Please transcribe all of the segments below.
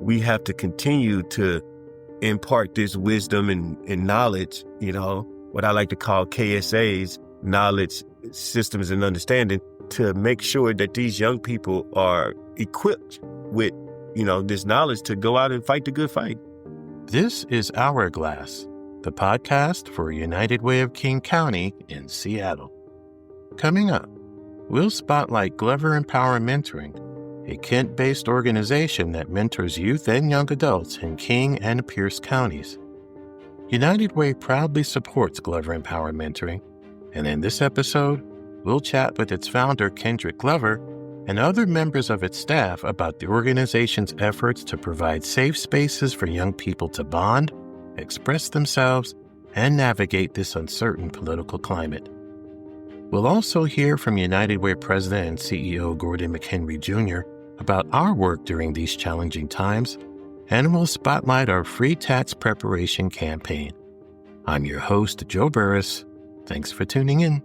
we have to continue to impart this wisdom and knowledge, what I like to call KSAs, knowledge, systems, and understanding, to make sure that these young people are equipped with, this knowledge to go out and fight the good fight. This is Hourglass, the podcast for United Way of King County in Seattle. Coming up, we'll spotlight Glover Empower Mentoring, a Kent-based organization that mentors youth and young adults in King and Pierce counties. United Way proudly supports Glover Empower Mentoring, and in this episode, we'll chat with its founder, Kendrick Glover, and other members of its staff about the organization's efforts to provide safe spaces for young people to bond, express themselves, and navigate this uncertain political climate. We'll also hear from United Way President and CEO Gordon McHenry Jr. about our work during these challenging times, and we'll spotlight our free tats preparation campaign. I'm your host, Joe Burris. Thanks for tuning in.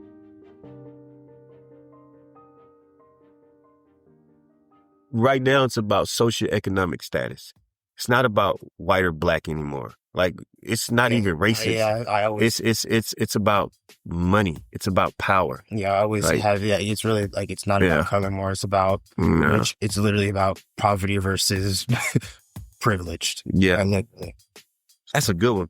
Right now, it's about socioeconomic status. It's not about white or black anymore. Like, it's not even racist. Yeah, I always. It's about money. It's about power. Yeah, I always Right. have. Yeah, it's really like it's not Yeah. about color anymore. It's about Yeah. it's literally about poverty versus privileged. Yeah, And like, that's a good one.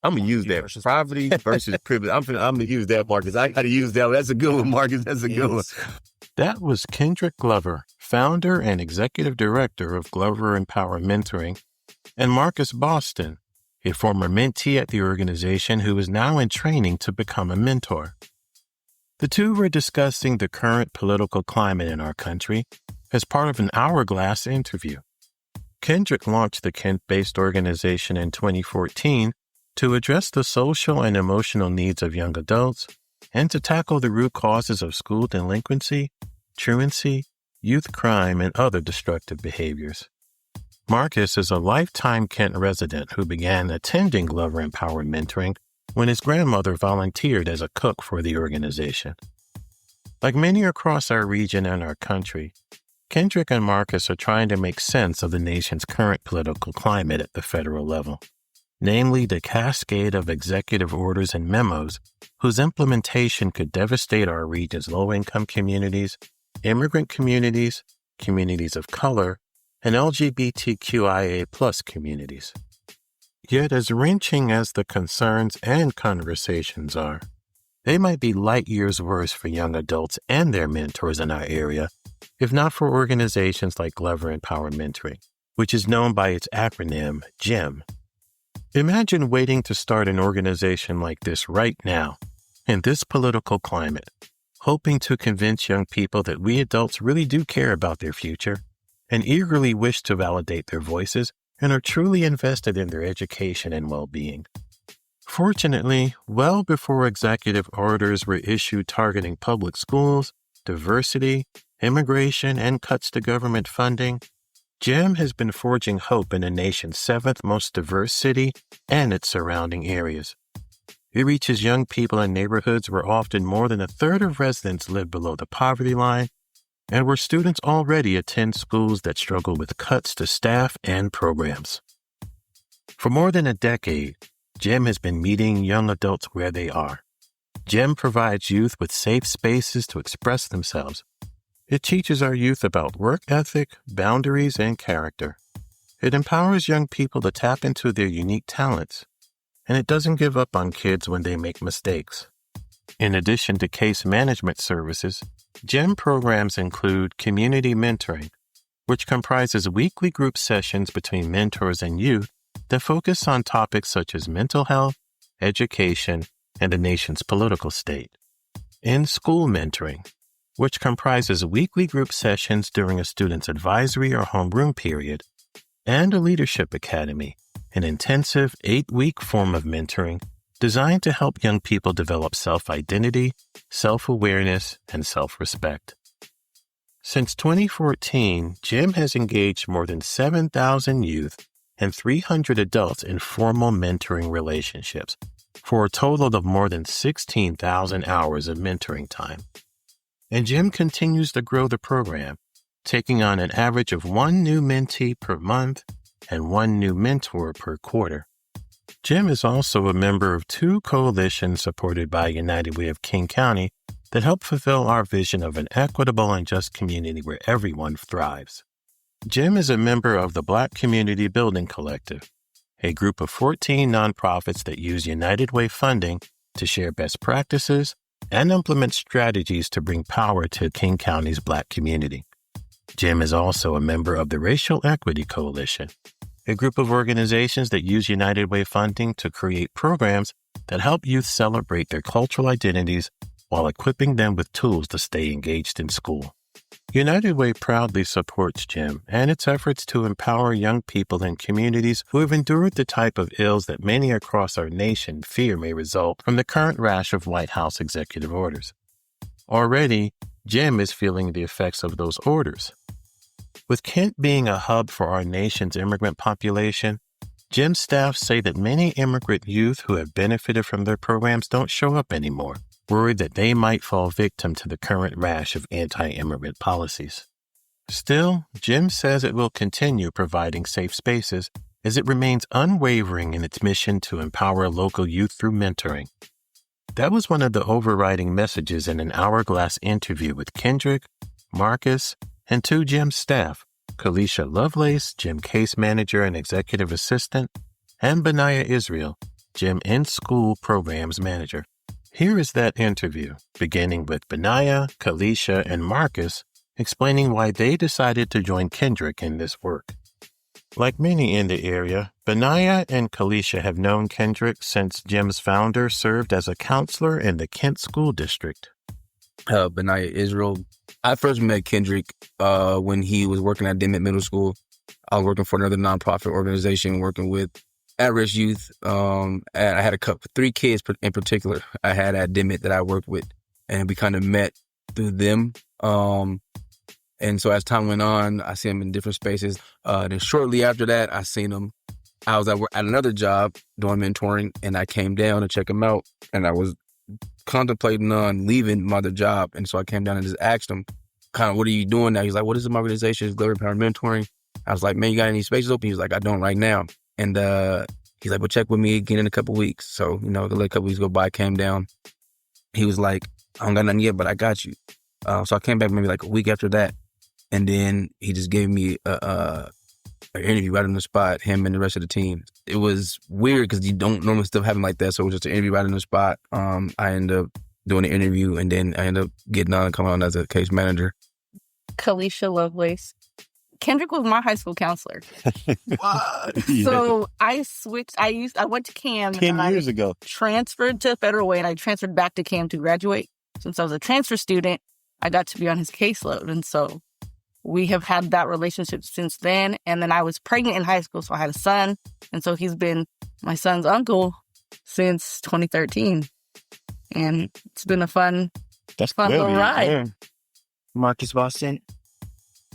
I'm gonna use that. Versus- Poverty versus privilege. I'm gonna use that, Marcus. I gotta use that one. That's a good one, Marcus. That's a good one. That was Kendrick Glover, founder and executive director of Glover Empower Mentoring, and Marcus Boston, a former mentee at the organization who is now in training to become a mentor. The two were discussing the current political climate in our country as part of an Hourglass interview. Kendrick launched the Kent-based organization in 2014 to address the social and emotional needs of young adults and to tackle the root causes of school delinquency, truancy, youth crime, and other destructive behaviors. Marcus is a lifetime Kent resident who began attending Glover Empower Mentoring when his grandmother volunteered as a cook for the organization. Like many across our region and our country, Kendrick and Marcus are trying to make sense of the nation's current political climate at the federal level, namely the cascade of executive orders and memos whose implementation could devastate our region's low-income communities, immigrant communities, communities of color, and LGBTQIA+ communities. Yet as wrenching as the concerns and conversations are, they might be light years worse for young adults and their mentors in our area, if not for organizations like Glover Empower Mentoring, which is known by its acronym, GEM. Imagine waiting to start an organization like this right now, in this political climate, hoping to convince young people that we adults really do care about their future and eagerly wish to validate their voices and are truly invested in their education and well-being. Fortunately, well before executive orders were issued targeting public schools, diversity, immigration, and cuts to government funding, GEM has been forging hope in the nation's 7th most diverse city and its surrounding areas. It reaches young people in neighborhoods where often more than a third of residents live below the poverty line, and where students already attend schools that struggle with cuts to staff and programs. For more than a decade, GEM has been meeting young adults where they are. GEM provides youth with safe spaces to express themselves. It teaches our youth about work ethic, boundaries, and character. It empowers young people to tap into their unique talents, and it doesn't give up on kids when they make mistakes. In addition to case management services, GEM programs include community mentoring, which comprises weekly group sessions between mentors and youth that focus on topics such as mental health, education, and the nation's political state. In-school mentoring, which comprises weekly group sessions during a student's advisory or homeroom period, and a leadership academy, an intensive 8-week form of mentoring designed to help young people develop self-identity, self-awareness, and self-respect. Since 2014, GEM has engaged more than 7,000 youth and 300 adults in formal mentoring relationships, for a total of more than 16,000 hours of mentoring time. And GEM continues to grow the program, taking on an average of 1 new mentee per month and 1 new mentor per quarter. Jim is also a member of 2 coalitions supported by United Way of King County that help fulfill our vision of an equitable and just community where everyone thrives. Jim is a member of the Black Community Building Collective, a group of 14 nonprofits that use United Way funding to share best practices and implement strategies to bring power to King County's Black community. Jim is also a member of the Racial Equity Coalition, a group of organizations that use United Way funding to create programs that help youth celebrate their cultural identities while equipping them with tools to stay engaged in school. United Way proudly supports Jim and its efforts to empower young people in communities who have endured the type of ills that many across our nation fear may result from the current rash of White House executive orders. Already, Jim is feeling the effects of those orders. With Kent being a hub for our nation's immigrant population, Jim's staff say that many immigrant youth who have benefited from their programs don't show up anymore, worried that they might fall victim to the current rash of anti-immigrant policies. Still, Jim says it will continue providing safe spaces as it remains unwavering in its mission to empower local youth through mentoring. That was one of the overriding messages in an hourglass interview with Kendrick, Marcus, and 2 Jim staff, Kalisha Lovelace, Jim case manager and executive assistant, and Benaiah Israel, Jim in-school programs manager. Here is that interview, beginning with Benaiah, Kalisha, and Marcus explaining why they decided to join Kendrick in this work. Like many in the area, Benaiah and Kalisha have known Kendrick since Jim's founder served as a counselor in the Kent School District. Benaiah Israel. I first met Kendrick when he was working at Dimmitt Middle School. I was working for another nonprofit organization working with at-risk youth. And I had 3 kids in particular I had at Dimmitt that I worked with, and we kind of met through them. And so as time went on, I seen him in different spaces. Then shortly after that, I seen him. I was at another job doing mentoring, and I came down to check him out, and I was contemplating on leaving my other job. And so I came down and just asked him, kind of, what are you doing now? He's like, what is my organization? It's Glover Power Mentoring. I was like, man, you got any spaces open? He was like, I don't right now. And he's like, well, check with me again in a couple weeks. So, let a couple weeks go by, came down. He was like, I don't got nothing yet, but I got you. So I came back maybe like a week after that. And then he just gave me an interview right on the spot, him and the rest of the team. It was weird because you don't normally stuff happen like that. So it was just an interview right on the spot. I ended up doing the interview, and then I ended up getting on and coming on as a case manager. Kalisha Lovelace. Kendrick was my high school counselor. What? So I switched. I went to CAM 10 years ago. Transferred to Federal Way, and I transferred back to CAM to graduate. Since I was a transfer student, I got to be on his caseload. And so we have had that relationship since then. And then I was pregnant in high school, so I had a son. And so he's been my son's uncle since 2013. And it's been a fun little ride. Yeah. Marcus Boston.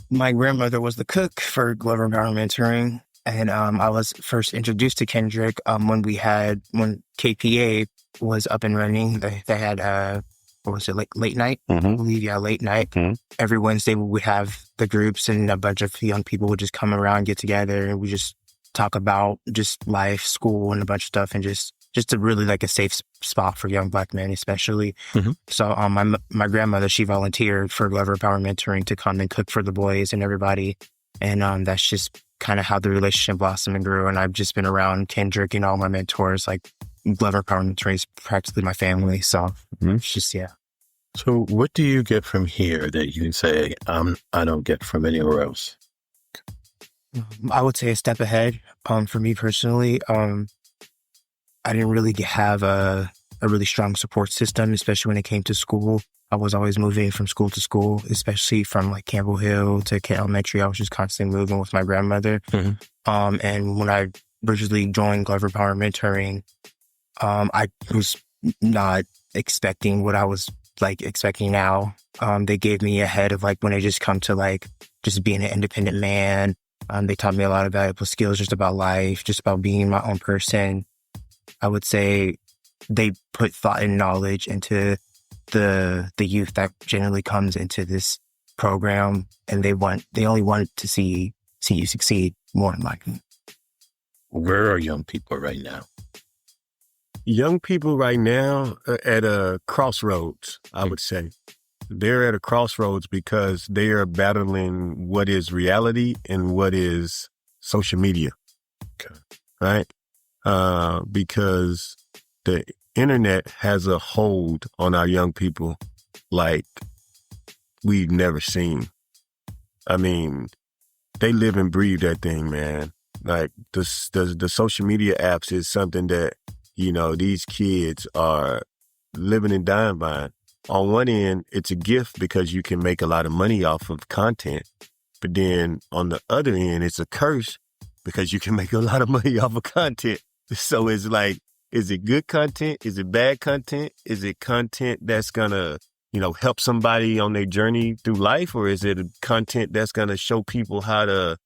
My grandmother was the cook for Glover Power Mentoring. And I was first introduced to Kendrick when KPA was up and running. They had what was it, like late night? Mm-hmm. I believe, yeah, late night. Mm-hmm. Every Wednesday we would have the groups, and a bunch of young people would just come around, get together, and we just talk about just life, school, and a bunch of stuff, and just a really like a safe spot for young Black men, especially. Mm-hmm. So my grandmother, she volunteered for Glover Power Mentoring to come and cook for the boys and everybody, and that's just kind of how the relationship blossomed and grew. And I've just been around Kendrick and all my mentors, like Glover Power Mentoring is practically my family. So it's just, yeah. So what do you get from here that you say, I don't get from anywhere else? I would say a step ahead. For me personally, I didn't really have a really strong support system, especially when it came to school. I was always moving from school to school, especially from like Campbell Hill to Kent Elementary. I was just constantly moving with my grandmother. Mm-hmm. And when I originally joined Glover Power Mentoring, I was not expecting what I was like expecting now. They gave me a head of like when I just come to like just being an independent man. They taught me a lot of valuable skills just about life, just about being my own person. I would say they put thought and knowledge into the youth that generally comes into this program, and they only want to see you succeed more than likely. Where are young people right now? Young people right now are at a crossroads, I would say. They're at a crossroads because they are battling what is reality and what is social media. Okay. Right? Because the internet has a hold on our young people like we've never seen. I mean, they live and breathe that thing, man. Like the social media apps is something that, these kids are living and dying by. On one end, it's a gift because you can make a lot of money off of content. But then on the other end, it's a curse because you can make a lot of money off of content. So it's like, is it good content? Is it bad content? Is it content that's going to, help somebody on their journey through life? Or is it content that's going to show people how to,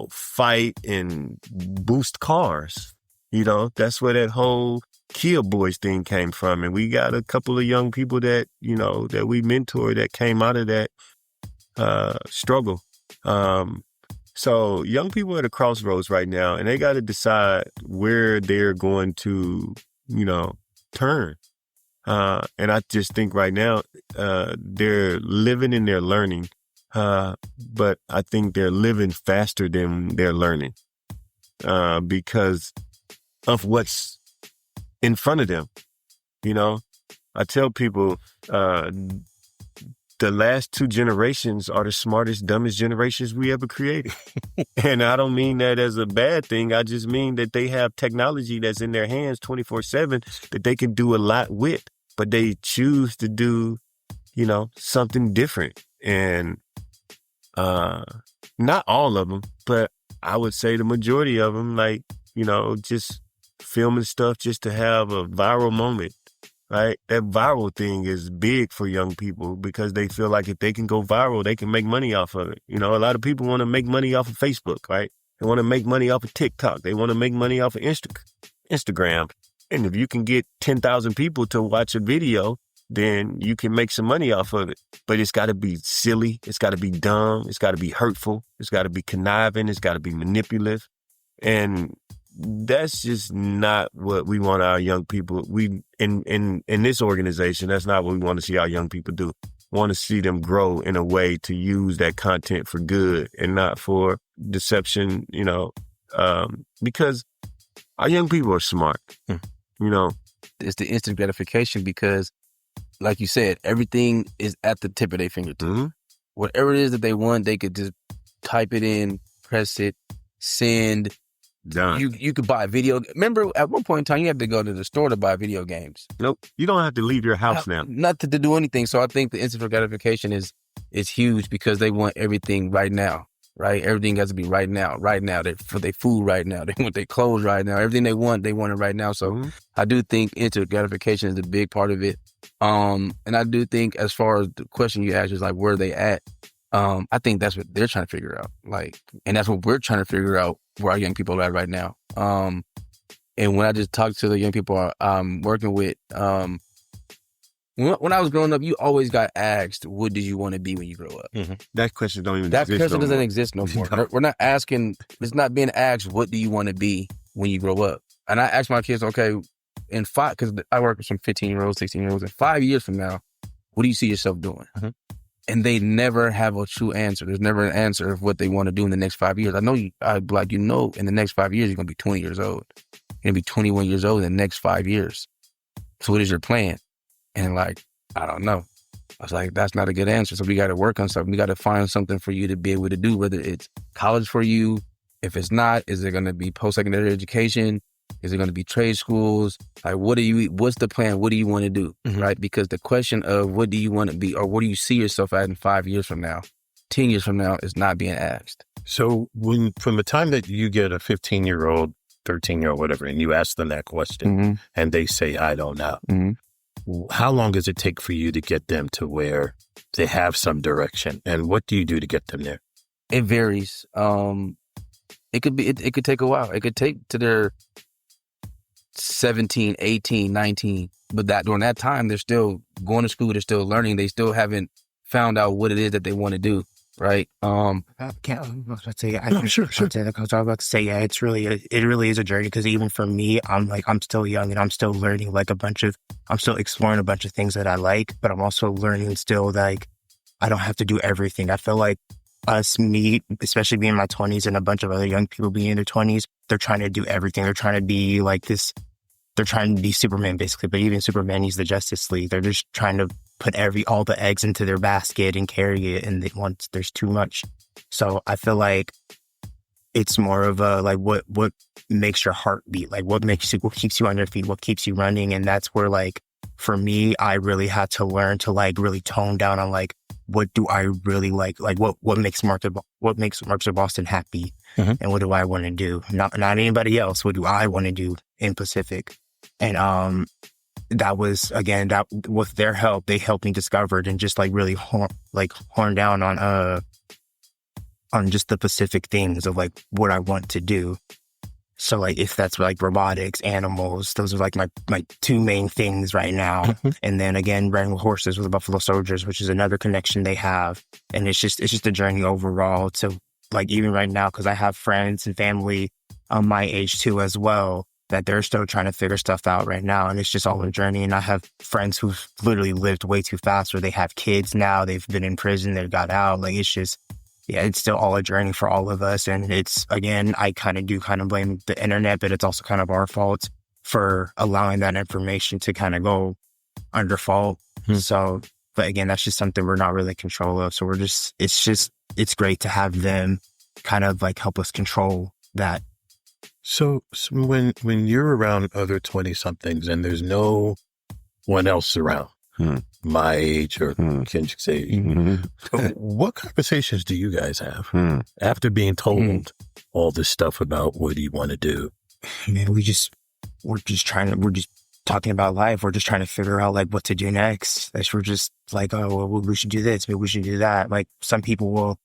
fight and boost cars? That's where that whole Kia Boys thing came from. And we got a couple of young people that, that we mentor that came out of that struggle. So young people are at a crossroads right now, and they got to decide where they're going to, turn. And I just think right now they're living and they're learning. But I think they're living faster than they're learning because of what's in front of them. I tell people the last two generations are the smartest, dumbest generations we ever created. And I don't mean that as a bad thing. I just mean that they have technology that's in their hands 24/7 that they can do a lot with, but they choose to do, something different. And not all of them, but I would say the majority of them, like, just filming stuff just to have a viral moment. Right? That viral thing is big for young people because they feel like if they can go viral, they can make money off of it. A lot of people want to make money off of Facebook, right? They want to make money off of TikTok. They want to make money off of Instagram. And if you can get 10,000 people to watch a video, then you can make some money off of it. But it's got to be silly. It's got to be dumb. It's got to be hurtful. It's got to be conniving. It's got to be manipulative. And that's just not what we want our young people. We in this organization, that's not what we want to see our young people do. We want to see them grow in a way to use that content for good and not for deception, because our young people are smart, It's the instant gratification because, like you said, everything is at the tip of their fingertips. Mm-hmm. Whatever it is that they want, they could just type it in, press it, send. Done. You could buy video. Remember, at one point in time, you had to go to the store to buy video games. Nope. You don't have to leave your house now. Not to do anything. So I think the instant gratification is huge because they want everything right now, right? Everything has to be right now. For their food right now. They want their clothes right now. Everything they want it right now. So I do think instant gratification is a big part of it. And I do think as far as the question you asked is like, where are they at? I think that's what they're trying to figure out. And that's what we're trying to figure out where our young people are at right now. And when I just talk to the young people I'm working with, when I was growing up, you always got asked, what did you want to be when you grow up? Mm-hmm. That question don't even that exist. That question doesn't exist no more. No. We're not asking, it's not being asked, what do you want to be when you grow up? And I ask my kids, okay, because I work with some 15-year-olds, 16-year-olds, in 5 years from now, what do you see yourself doing? Mm-hmm. And they never have a true answer. There's never an answer of what they want to do in the next 5 years. I know in the next 5 years, you're going to be 20 years old. You're going to be 21 years old in the next 5 years. So what is your plan? And I don't know. I was like, that's not a good answer. So we got to work on something. We got to find something for you to be able to do, whether it's college for you. If it's not, is it going to be post-secondary education? Is it going to be trade schools? What's the plan? What do you want to do? Mm-hmm. Right? Because the question of what do you want to be or what do you see yourself at in 5 years from now, 10 years from now is not being asked. So from the time that you get a 15-year-old, 13-year-old, whatever, and you ask them that question and they say, I don't know, how long does it take for you to get them to where they have some direction? And what do you do to get them there? It varies. It could take a while. It could take to their 17, 18, 19. But during that time, they're still going to school. They're still learning. They still haven't found out what it is that they want to do. right? Let's say, Sure. I was about to say, yeah, it really is a journey because even for me, I'm still young and I'm still learning I'm still exploring a bunch of things that I like, but I'm also learning still like I don't have to do everything. I feel like me, especially being in my 20s and a bunch of other young people being in their 20s, they're trying to do everything. They're trying to be like this. They're trying to be Superman basically, but even Superman needs the Justice League. They're just trying to put all the eggs into their basket and carry it. And once there's too much. So I feel like it's more of a, like, what makes your heart beat? Like what keeps you on your feet? What keeps you running? And that's where, like, for me, I really had to learn to like really tone down on like, what do I really like what makes Marcus Boston happy? Mm-hmm. And what do I want to do? Not anybody else. What do I want to do in Pacific? And that was, again, that with their help, they helped me discover it and just like really horn down on just the Pacific things of like what I want to do. So like if that's like robotics, animals, those are like my two main things right now. Mm-hmm. And then again, running with horses with the Buffalo Soldiers, which is another connection they have. And it's just a journey overall to, like, even right now, because I have friends and family my age too as well, that they're still trying to figure stuff out right now. And it's just all a journey. And I have friends who've literally lived way too fast, where they have kids now, they've been in prison, they've got out. Like, it's just, yeah, it's still all a journey for all of us. And it's, again, I kind of blame the internet, but it's also kind of our fault for allowing that information to kind of go under fault. So, but again, that's just something we're not really in control of. So it's great to have them kind of like help us control that. So when you're around other 20-somethings and there's no one else around, my age or Kendrick's age, what conversations do you guys have after being told all this stuff about what do you want to do? Man, we're just talking about life. We're just trying to figure out like what to do next. We're just like, oh, well, we should do this, maybe we should do that. Like, people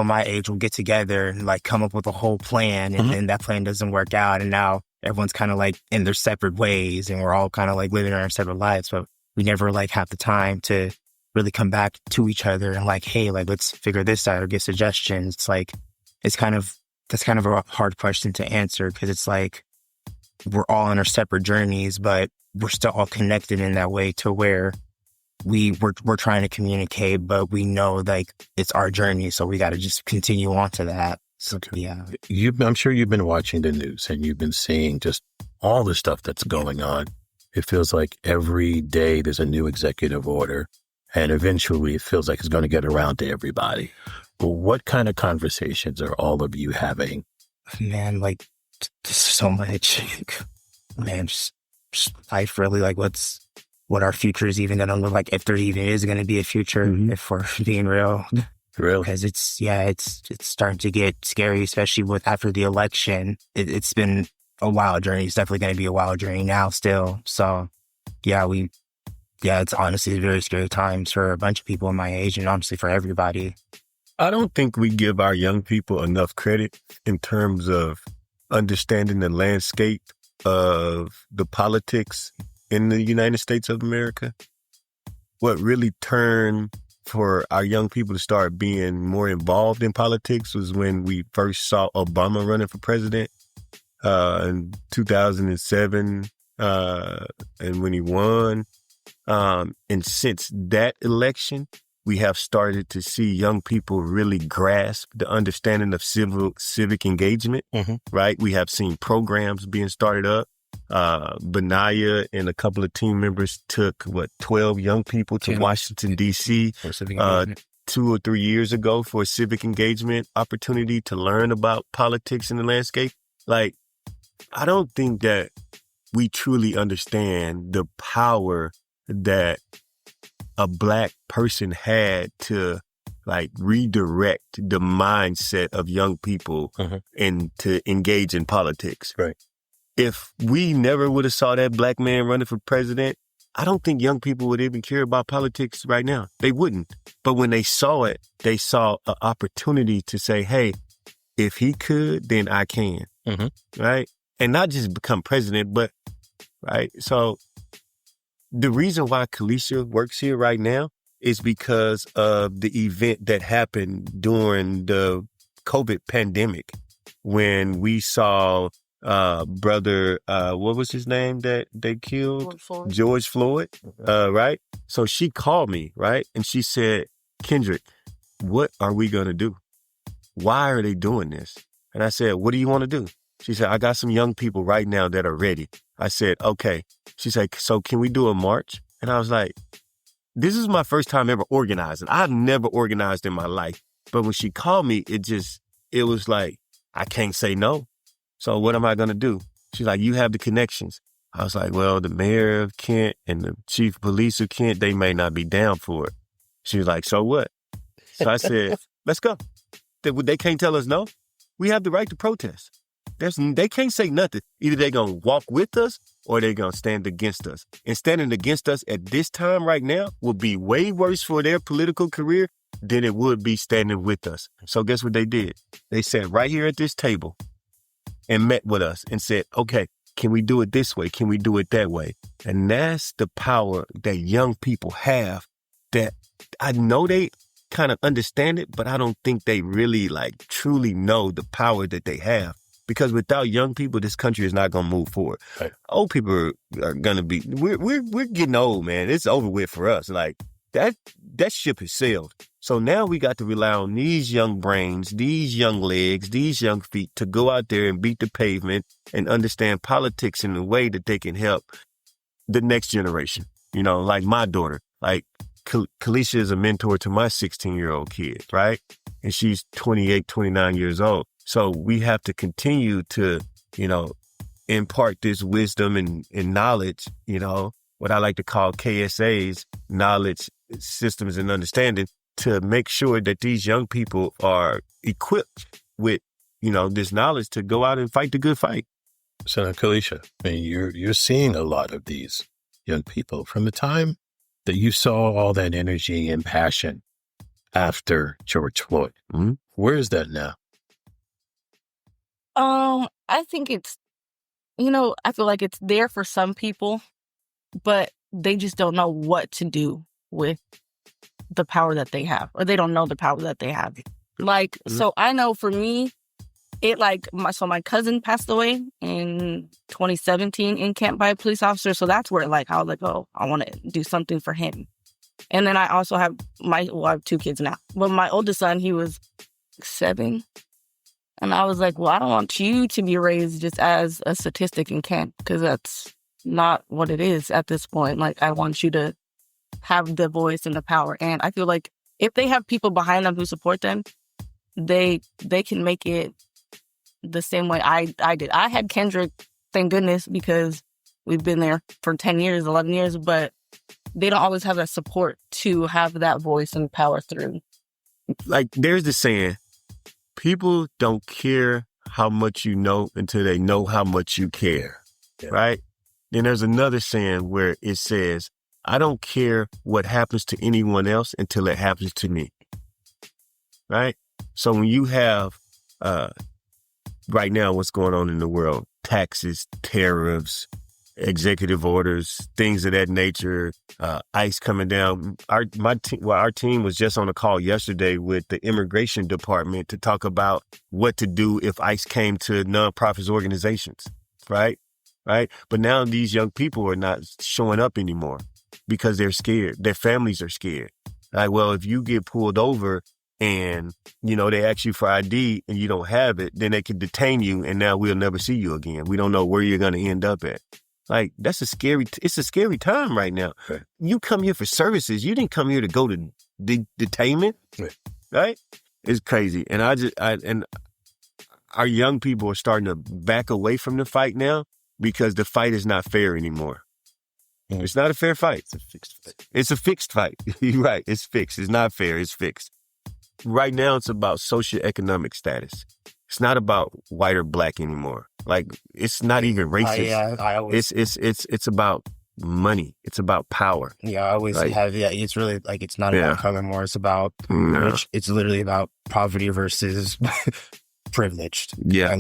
my age will get together and like come up with a whole plan, and then that plan doesn't work out, and now everyone's kind of like in their separate ways, and we're all kind of like living our separate lives, but we never like have the time to really come back to each other and like, hey, like, let's figure this out or get suggestions. It's like, that's kind of a hard question to answer, because it's like we're all on our separate journeys, but we're still all connected in that way to where we're trying to communicate, but we know like it's our journey, so we got to just continue on to that. So, yeah. I'm sure you've been watching the news and you've been seeing just all the stuff that's going on. It feels like every day there's a new executive order, and eventually it feels like it's going to get around to everybody. But what kind of conversations are all of you having? Man, like, so much. Man, just life, really, like what our future is even going to look like, if there even is going to be a future, if we're being real. Really? Because it's starting to get scary, especially after the election. It's been a wild journey. It's definitely going to be a wild journey now still. So, yeah, it's honestly very scary times for a bunch of people in my age, and honestly for everybody. I don't think we give our young people enough credit in terms of understanding the landscape of the politics in the United States of America. What really turned for our young people to start being more involved in politics was when we first saw Obama running for president in 2007, and when he won. And since that election, we have started to see young people really grasp the understanding of civic engagement, right? We have seen programs being started up. Benaya and a couple of team members took 12 young people to Washington, D.C. 2 or 3 years ago for a civic engagement opportunity to learn about politics in the landscape. Like, I don't think that we truly understand the power that a Black person had to like redirect the mindset of young people and to engage in politics. Right. If we never would have saw that Black man running for president, I don't think young people would even care about politics right now. They wouldn't. But when they saw it, they saw an opportunity to say, hey, if he could, then I can. Right? And not just become president, but, right? So the reason why Kalisha works here right now is because of the event that happened during the COVID pandemic when we saw brother, what was his name that they killed? George Floyd, right? So she called me, right? And she said, Kendrick, what are we going to do? Why are they doing this? And I said, what do you want to do? She said, I got some young people right now that are ready. I said, okay. She said, so can we do a march? And I was like, this is my first time ever organizing. I've never organized in my life. But when she called me, it was like, I can't say no. So what am I going to do? She's like, you have the connections. I was like, well, the mayor of Kent and the chief of police of Kent, they may not be down for it. She was like, so what? So I said, let's go. They can't tell us no. We have the right to protest. They can't say nothing. Either they're going to walk with us or they're going to stand against us. And standing against us at this time right now will be way worse for their political career than it would be standing with us. So guess what they did? They sat right here at this table and met with us and said, okay, can we do it this way? Can we do it that way? And that's the power that young people have that I know they kind of understand it, but I don't think they really truly know the power that they have. Because without young people, this country is not going to move forward. Right. Old people are going to be, we're getting old, man. It's over with for us. Like that ship has sailed. So now we got to rely on these young brains, these young legs, these young feet to go out there and beat the pavement and understand politics in a way that they can help the next generation. You know, like my daughter, like Kalisha is a mentor to my 16-year-old kid, right? And she's 28, 29 years old. So we have to continue to, impart this wisdom and knowledge, what I like to call KSAs, knowledge, systems, and understanding, to make sure that these young people are equipped with, this knowledge to go out and fight the good fight. So now, Kalisha, I mean, you're seeing a lot of these young people from the time that you saw all that energy and passion after George Floyd. Mm-hmm. Where is that now? I think it's, I feel like it's there for some people, but they just don't know what to do with the power that they have, or they don't know the power that they have. So I know for me, my cousin passed away in 2017 in Kent by a police officer. So that's where I was like, oh, I want to do something for him. And then I also have I have 2 kids now, but my oldest son, he was 7. And I was like, well, I don't want you to be raised just as a statistic in Kent, because that's not what it is at this point. I want you to have the voice and the power. And I feel like if they have people behind them who support them, they can make it the same way I did. I had Kendrick, thank goodness, because we've been there for 10 years, 11 years, but they don't always have that support to have that voice and power through. There's the saying, people don't care how much you know until they know how much you care, right? Then there's another saying where it says, I don't care what happens to anyone else until it happens to me, right? So when you have, right now, what's going on in the world, taxes, tariffs, executive orders, things of that nature, ICE coming down. Our team was just on a call yesterday with the immigration department to talk about what to do if ICE came to nonprofit organizations, right? But now these young people are not showing up anymore because they're scared. Their families are scared. Well, if you get pulled over and, they ask you for ID and you don't have it, then they can detain you and now we'll never see you again. We don't know where you're going to end up at. It's a scary time right now. Right. You come here for services. You didn't come here to go to detainment, right? It's crazy. And and our young people are starting to back away from the fight now because the fight is not fair anymore. Mm-hmm. It's not a fair fight. It's a fixed fight. It's a fixed fight. You're right. It's fixed. It's not fair. It's fixed. Right now, it's about socioeconomic status. It's not about white or black anymore. It's not even racist. I always... It's about money. It's about power. Yeah, I always have, it's really, it's not about color more. It's about, it's literally about poverty versus privileged. Yeah.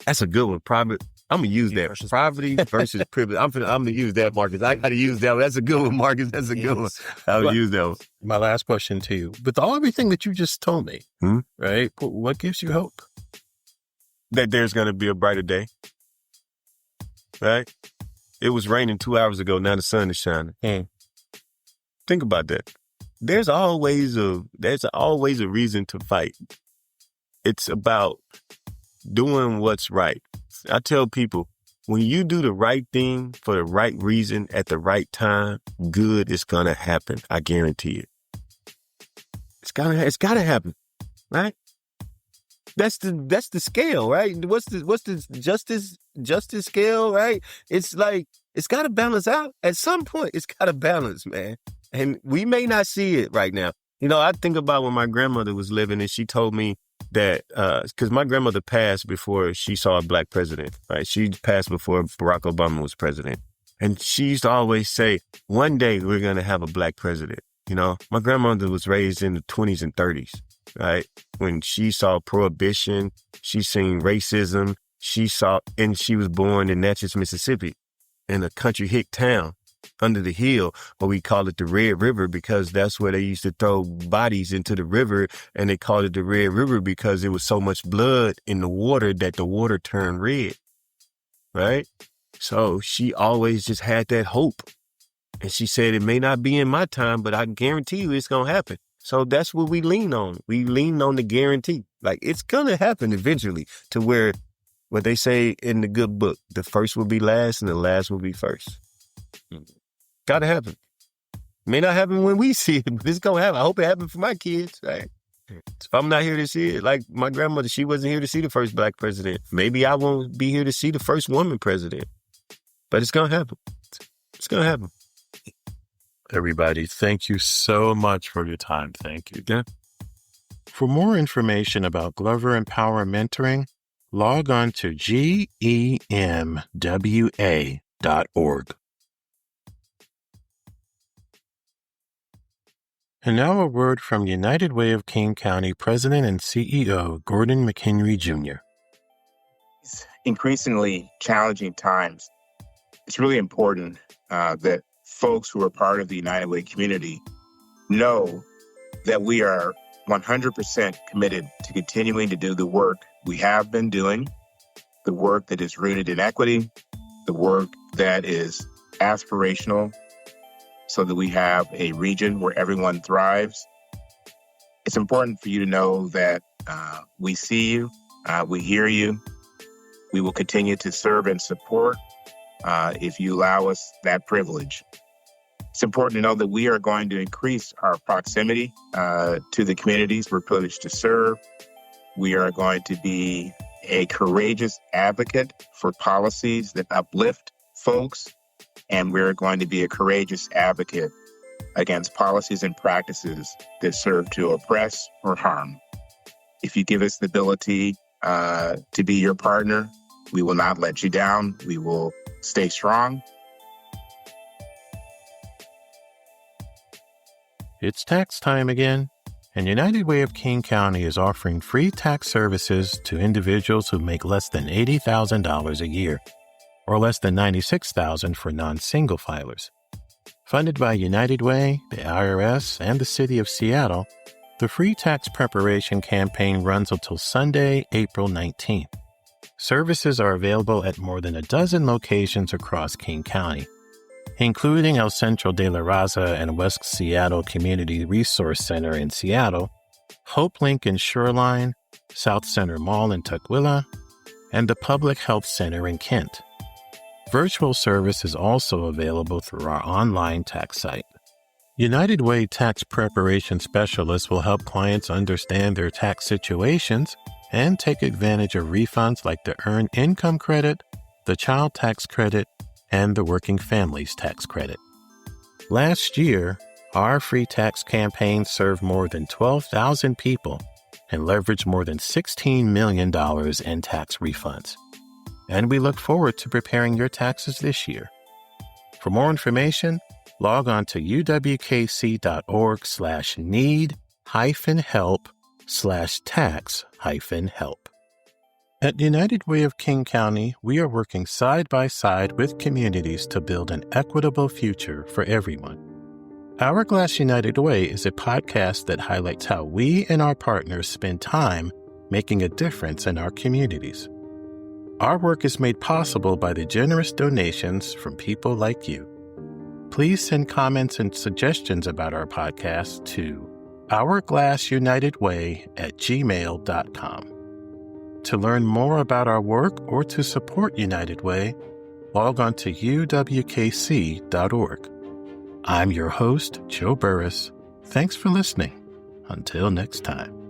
That's a good one. I'm gonna use that poverty versus privilege. I'm gonna use that, Marcus. I gotta use that one. That's a good one, Marcus. That's a good one. I'll use that one. My last question to you: with everything that you just told me, right? What gives you hope? That there's gonna be a brighter day. Right? It was raining 2 hours ago. Now the sun is shining. Think about that. There's always a reason to fight. It's about doing what's right. I tell people, when you do the right thing for the right reason at the right time, good is gonna happen. I guarantee it. It's gotta happen, right? That's the scale, right? What's the justice scale, right? It's like it's gotta balance out at some point. It's gotta balance, man. And we may not see it right now. You know, I think about when my grandmother was living, and she told me that because my grandmother passed before she saw a black president, right? She passed before Barack Obama was president. And she used to always say, one day we're going to have a black president. You know, my grandmother was raised in the 20s and 30s, right? When she saw prohibition, she seen racism, and she was born in Natchez, Mississippi, in a country hick town under the hill, or we call it the Red River because that's where they used to throw bodies into the river, and they called it the Red River because there was so much blood in the water that the water turned red, right? So she always just had that hope. And she said, it may not be in my time, but I can guarantee you it's going to happen. So that's what we lean on. We lean on the guarantee. Like, it's going to happen eventually to where what they say in the good book, the first will be last and the last will be first. Gotta happen. May not happen when we see it, but it's gonna happen. I hope it happens for my kids, right? If I'm not here to see it, like my grandmother, she wasn't here to see the first black president. Maybe I won't be here to see the first woman president. But it's gonna happen. It's gonna happen. Everybody, thank you so much for your time. Thank you. Yeah. For more information about Glover Empower Mentoring, log on to gemwa.org. And now a word from United Way of King County President and CEO Gordon McHenry Jr. Increasingly challenging times, it's really important that folks who are part of the United Way community know that we are 100% committed to continuing to do the work we have been doing, the work that is rooted in equity, the work that is aspirational, so that we have a region where everyone thrives. It's important for you to know that we see you, we hear you. We will continue to serve and support if you allow us that privilege. It's important to know that we are going to increase our proximity to the communities we're privileged to serve. We are going to be a courageous advocate for policies that uplift folks, and we're going to be a courageous advocate against policies and practices that serve to oppress or harm. If you give us the ability to be your partner, we will not let you down. We will stay strong. It's tax time again, and United Way of King County is offering free tax services to individuals who make less than $80,000 a year, or less than $96,000 for non-single filers. Funded by United Way, the IRS, and the City of Seattle, the free tax preparation campaign runs until Sunday, April 19th. Services are available at more than a dozen locations across King County, including El Centro de la Raza and West Seattle Community Resource Center in Seattle, Hope Link in Shoreline, South Center Mall in Tukwila, and the Public Health Center in Kent. Virtual service is also available through our online tax site. United Way tax preparation specialists will help clients understand their tax situations and take advantage of refunds like the Earned Income Credit, the Child Tax Credit, and the Working Families Tax Credit. Last year, our free tax campaign served more than 12,000 people and leveraged more than $16 million in tax refunds. And we look forward to preparing your taxes this year. For more information, log on to uwkc.org/need-help/tax-help. At United Way of King County, we are working side by side with communities to build an equitable future for everyone. Hourglass United Way is a podcast that highlights how we and our partners spend time making a difference in our communities. Our work is made possible by the generous donations from people like you. Please send comments and suggestions about our podcast to hourglassunitedway@gmail.com. To learn more about our work or to support United Way, log on to uwkc.org. I'm your host, Joe Burris. Thanks for listening. Until next time.